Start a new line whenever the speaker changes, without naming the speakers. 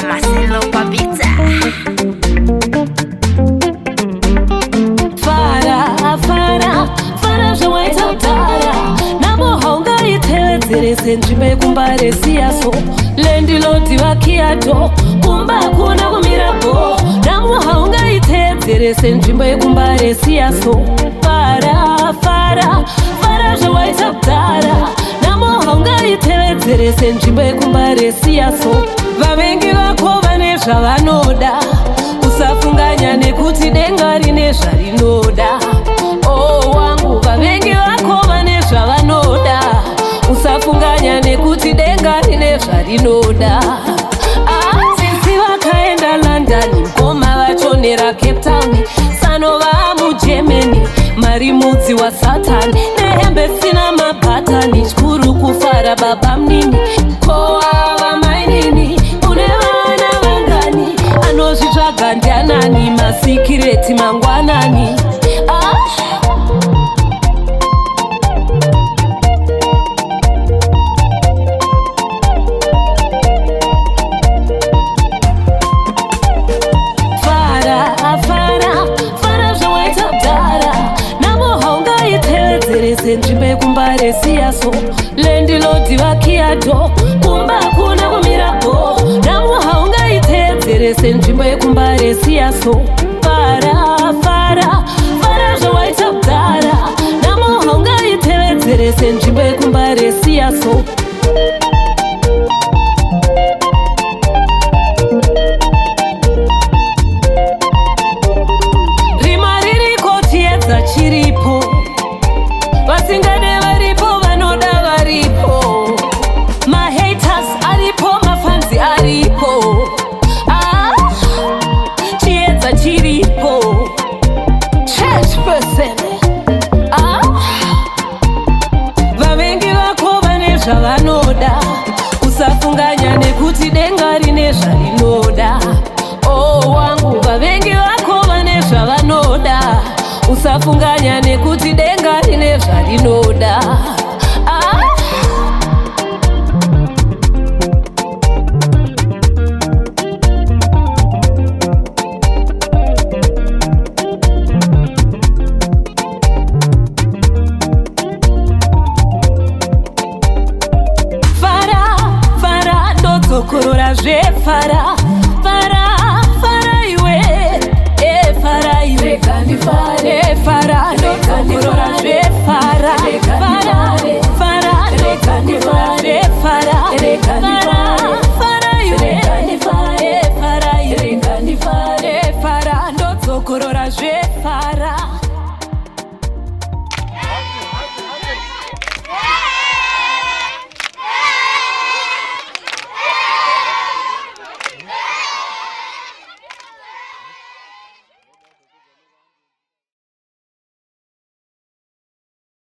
Marcelo Pavita. Fara zvawaita kudhara namuhaunga iteedzerese nzvimbo yekumbare siyaso lendilodzi vakiato kumba kuna kumirapo namuhaunga iteedzerese nzvimbo yekumbare siyaso fara zvawaita kudhara namuhaunga iteedzerese nzvimbo yekumbare siyaso vavengi vako vane zvavanoda usafunganya nekuti denga rine zvarinoda wangu vavengi vako vane zvavanoda usafunganya nekuti denga rine zvarinoda sisi vakaenda London ngoma vachonera Cape Town sanova muGermany marimudzi wasatani nehembe sina mapatani chikuru kufara baba mnini koava mainini une vana vangani anozvitsvaga ndianani masikireti mangwanani nzvimbo yekumbare siyaso lendilodzi vakiato kumba kuna kumirapo namuhaunga iteedzerese nzvimbo yekumbare siyaso fara zvawaita kudhara namuhaunga iteedzerese nzvimbo yekumbare siyaso rima ririko tiedza chiripo vasingade varipo vanoda varipo mahaters aripo mafanzi aripo chiedza chiripo church person vavengi vako vane zvavanoda usafunganya nekuti denga rine zvarinoda wangu vavengi vako vane zvavanoda usafunganya nekuti denga rine zvarinoda fara ndodzokorora zvefara iwe fara iwe fara ndodzokorora zvefara fara ndodzokorora zve